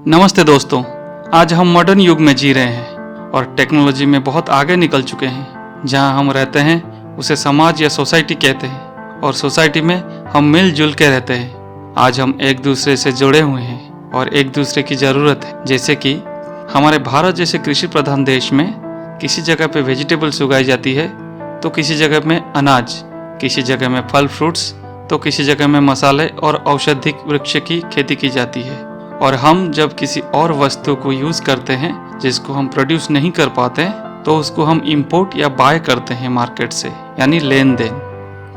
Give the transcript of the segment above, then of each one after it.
नमस्ते दोस्तों, आज हम मॉडर्न युग में जी रहे हैं और टेक्नोलॉजी में बहुत आगे निकल चुके हैं। जहां हम रहते हैं उसे समाज या सोसाइटी कहते हैं और सोसाइटी में हम मिलजुल के रहते हैं। आज हम एक दूसरे से जुड़े हुए हैं और एक दूसरे की ज़रूरत है। जैसे कि हमारे भारत जैसे कृषि प्रधान देश में किसी जगह पे वेजिटेबल्स उगाई जाती है तो किसी जगह में अनाज, किसी जगह में फल फ्रूट्स तो किसी जगह में मसाले और औषधि वृक्ष की खेती की जाती है। और हम जब किसी और वस्तु को यूज़ करते हैं जिसको हम प्रोड्यूस नहीं कर पाते तो उसको हम इंपोर्ट या बाय करते हैं मार्केट से, यानी लेन देन।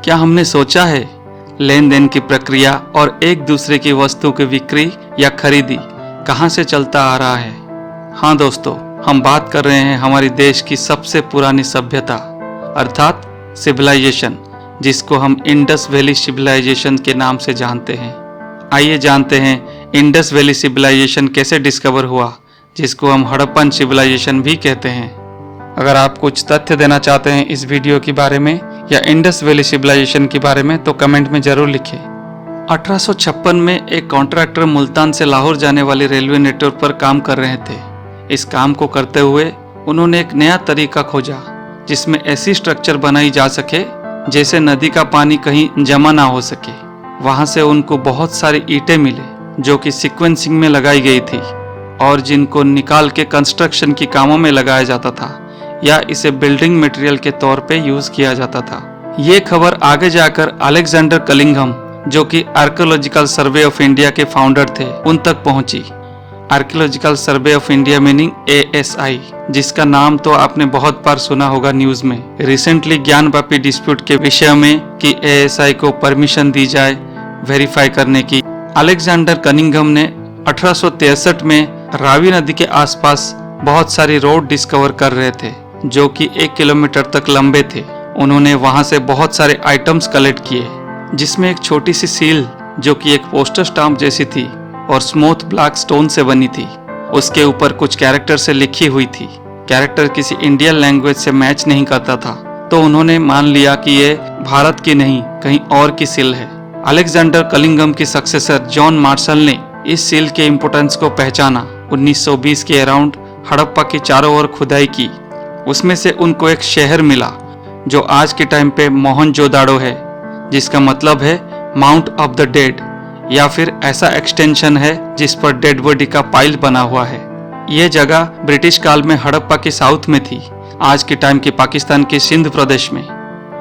क्या हमने सोचा है लेन देन की प्रक्रिया और एक दूसरे की वस्तु की बिक्री या खरीदी कहाँ से चलता आ रहा है? हाँ दोस्तों, हम बात कर रहे हैं हमारी देश की सबसे पुरानी सभ्यता अर्थात सिविलाइजेशन, जिसको हम इंडस वैली सिविलाइजेशन के नाम से जानते हैं। आइए जानते हैं इंडस वैली सिविलाइजेशन कैसे डिस्कवर हुआ, जिसको हम हड़प्पन सिविलाइजेशन भी कहते हैं। अगर आप कुछ तथ्य देना चाहते हैं इस वीडियो के बारे में या इंडस वैली सिविलाइजेशन के बारे में तो कमेंट में जरूर लिखें। 1856 में एक कॉन्ट्रैक्टर मुल्तान से लाहौर जाने वाली रेलवे नेटवर्क पर काम कर रहे थे। इस काम को करते हुए उन्होंने एक नया तरीका खोजा जिसमें ऐसी स्ट्रक्चर बनाई जा सके जैसे नदी का पानी कहीं जमा ना हो सके। वहां से उनको बहुत सारी ईंटें मिले जो कि सीक्वेंसिंग में लगाई गई थी और जिनको निकाल के कंस्ट्रक्शन के कामों में लगाया जाता था या इसे बिल्डिंग मटेरियल के तौर पे यूज किया जाता था। ये खबर आगे जाकर अलेक्जेंडर कलिंघम, जो कि आर्कियोलॉजिकल सर्वे ऑफ इंडिया के फाउंडर थे, उन तक पहुंची। Archaeological survey of India meaning ASI, जिसका नाम तो आपने बहुत बार सुना होगा न्यूज में। रिसेंटली ज्ञानव्यापी डिस्प्यूट के विषय में कि ASI को परमिशन दी जाए वेरीफाई करने की। अलेक्जेंडर कनिंघम ने 1863 में रावी नदी के आसपास बहुत सारी रोड डिस्कवर कर रहे थे जो कि 1 किलोमीटर तक लंबे थे। उन्होंने वहां से बहुत सारे आइटम्स कलेक्ट किए जिसमें एक छोटी सी सील जो कि एक पोस्टर स्टाम्प जैसी थी और स्मूथ ब्लैक स्टोन से बनी थी, उसके ऊपर कुछ कैरेक्टर से लिखी हुई थी। कैरेक्टर किसी इंडियन लैंग्वेज से मैच नहीं करता था तो उन्होंने मान लिया कि ये भारत की नहीं कहीं और की सील है। अलेक्जेंडर कलिंघम की सक्सेसर जॉन मार्शल ने इस सील के इम्पोर्टेंस को पहचाना। 1920 के अराउंड हड़प्पा की चारों ओर खुदाई की, उसमें से उनको एक शहर मिला जो आज के टाइम पे मोहनजोदाड़ो है, जिसका मतलब है माउंट ऑफ द डेड, या फिर ऐसा एक्सटेंशन है जिस पर डेड बॉडी का पाइल बना हुआ है। यह जगह ब्रिटिश काल में हड़प्पा के साउथ में थी, आज के टाइम के पाकिस्तान के सिंध प्रदेश में।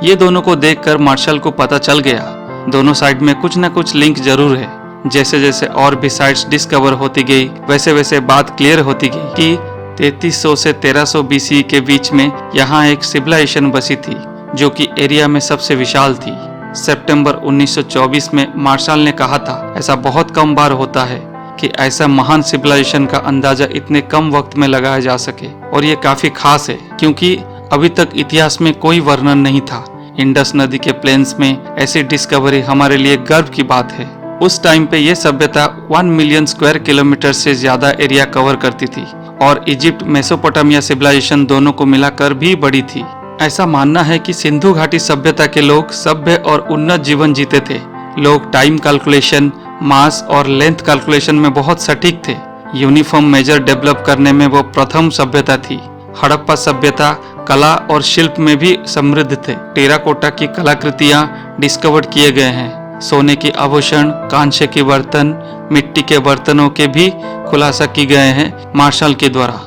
ये दोनों को देखकर मार्शल को पता चल गया दोनों साइड में कुछ न कुछ लिंक जरूर है। जैसे जैसे और भी साइट्स डिस्कवर होती गई वैसे वैसे बात क्लियर होती गई कि 3300 से 1300 BC के बीच में यहाँ एक सिविलाइजेशन बसी थी जो कि एरिया में सबसे विशाल थी। सितंबर 1924 में मार्शल ने कहा था, ऐसा बहुत कम बार होता है कि ऐसा महान सिविलाइजेशन का अंदाजा इतने कम वक्त में लगाया जा सके और ये काफी खास है क्योंकि अभी तक इतिहास में कोई वर्णन नहीं था। इंडस नदी के प्लेन्स में ऐसी डिस्कवरी हमारे लिए गर्व की बात है। उस टाइम पे ये सभ्यता 1 मिलियन स्क्वायर किलोमीटर से ज्यादा एरिया कवर करती थी और इजिप्ट मेसोपोटामिया सिविलाइजेशन दोनों को मिलाकर भी बड़ी थी। ऐसा मानना है कि सिंधु घाटी सभ्यता के लोग सभ्य और उन्नत जीवन जीते थे। लोग टाइम कैलकुलेशन, मास और लेंथ कैलकुलेशन में बहुत सटीक थे। यूनिफॉर्म मेजर डेवलप करने में वो प्रथम सभ्यता थी। हड़प्पा सभ्यता कला और शिल्प में भी समृद्ध थे। टेराकोटा की कलाकृतियां डिस्कवर किए गए हैं। सोने के आभूषण, कांसे के बर्तन, मिट्टी के बर्तनों के भी खुलासा किए गए हैं मार्शल के द्वारा।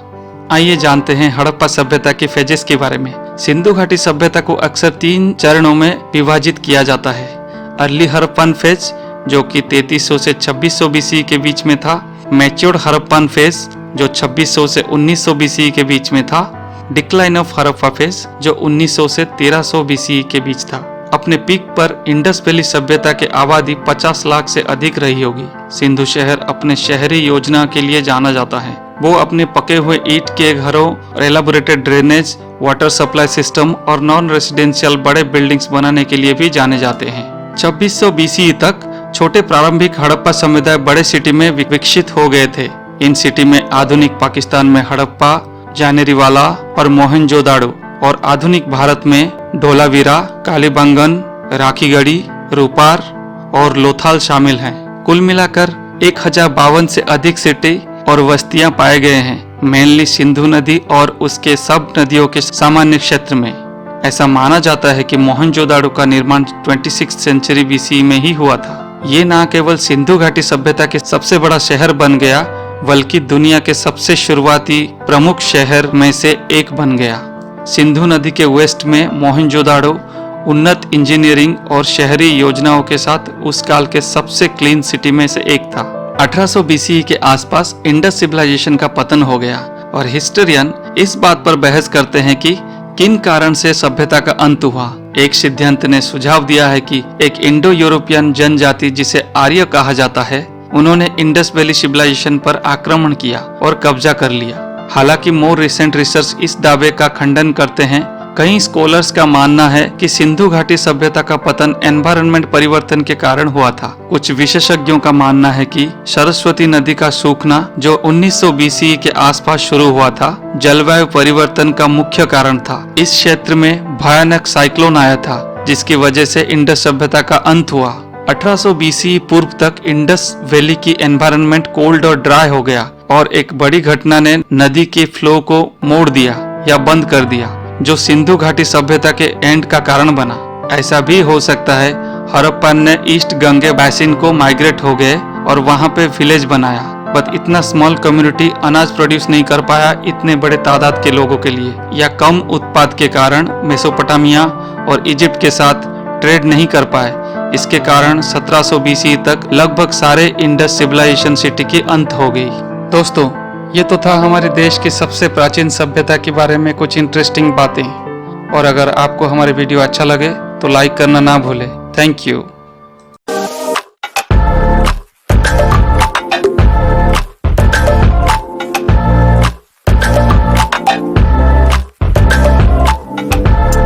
आइए जानते हैं हड़प्पा सभ्यता के फेजेस के बारे में। सिंधु घाटी सभ्यता को अक्सर 3 चरणों में विभाजित किया जाता है। अर्ली हड़प्पन फेज जो कि 3300 से 2600 BC के बीच में था। मैच्योर्ड हड़प्पन फेज जो 2600 से 1900 BC के बीच में था। डिक्लाइन ऑफ हड़प्पा फेज जो 1900 से 1300 BC के बीच था। अपने पीक पर इंडस वैली सभ्यता की आबादी 50 लाख से अधिक रही होगी। सिंधु शहर अपने शहरी योजना के लिए जाना जाता है। वो अपने पके हुए ईंट के घरों और elaborated drainage, water supply system और नॉन रेसिडेंशियल बड़े बिल्डिंग्स बनाने के लिए भी जाने जाते हैं। 2600 BC तक छोटे प्रारंभिक हड़प्पा समुदाय बड़े सिटी में विकसित हो गए थे। इन सिटी में आधुनिक पाकिस्तान में हड़प्पा, जानेरीवाला और मोहनजोदाड़ो और आधुनिक भारत में धोलावीरा, कालीबंगन, राखीगढ़ी, रूपार और लोथाल शामिल हैं। कुल मिलाकर 1052 से अधिक सिटी और बस्तियां पाए गए हैं, मेनली सिंधु नदी और उसके सब नदियों के सामान्य क्षेत्र में। ऐसा माना जाता है कि मोहनजोदाड़ो का निर्माण 26th सेंचुरी BCE में ही हुआ था। ये न केवल सिंधु घाटी सभ्यता के सबसे बड़ा शहर बन गया, बल्कि दुनिया के सबसे शुरुआती प्रमुख शहर में से एक बन गया। सिंधु नदी के वेस्ट में मोहनजोदाड़ो उन्नत इंजीनियरिंग और शहरी योजनाओं के साथ उस काल के सबसे क्लीन सिटी में से एक था। 1800 BCE के आसपास इंडस सिविलाइजेशन का पतन हो गया और हिस्टोरियन इस बात पर बहस करते हैं कि किन कारण से सभ्यता का अंत हुआ। एक सिद्धांत ने सुझाव दिया है कि एक इंडो यूरोपियन जनजाति जिसे आर्य कहा जाता है, उन्होंने इंडस वैली सिविलाइजेशन पर आक्रमण किया और कब्जा कर लिया। हालांकि मोर रिसेंट रिसर्च इस दावे का खंडन करते हैं। कई स्कॉलर्स का मानना है कि सिंधु घाटी सभ्यता का पतन एनवायरनमेंट परिवर्तन के कारण हुआ था। कुछ विशेषज्ञों का मानना है कि सरस्वती नदी का सूखना, जो 1900 BCE के आसपास शुरू हुआ था, जलवायु परिवर्तन का मुख्य कारण था। इस क्षेत्र में भयानक साइक्लोन आया था, जिसकी वजह से इंडस सभ्यता का अंत हुआ। 1800 BCE पूर्व तक इंडस वैली की एनवायरनमेंट कोल्ड और ड्राई हो गया और एक बड़ी घटना ने नदी के फ्लो को मोड़ दिया या बंद कर दिया, जो सिंधु घाटी सभ्यता के एंड का कारण बना। ऐसा भी हो सकता है हड़प्पन ने ईस्ट गंगे बैसिन को माइग्रेट हो गए और वहां पे विलेज बनाया, बट इतना स्मॉल कम्युनिटी अनाज प्रोड्यूस नहीं कर पाया इतने बड़े तादाद के लोगों के लिए, या कम उत्पाद के कारण मेसोपोटामिया और इजिप्ट के साथ ट्रेड नहीं कर पाए। इसके कारण 1700 BCE तक लगभग सारे इंडस सिविलाइजेशन सिटी की अंत हो गई। दोस्तों, ये तो था हमारे देश की सबसे प्राचीन सभ्यता के बारे में कुछ इंटरेस्टिंग बातें। और अगर आपको हमारे वीडियो अच्छा लगे तो लाइक करना ना भूलें। Thank you.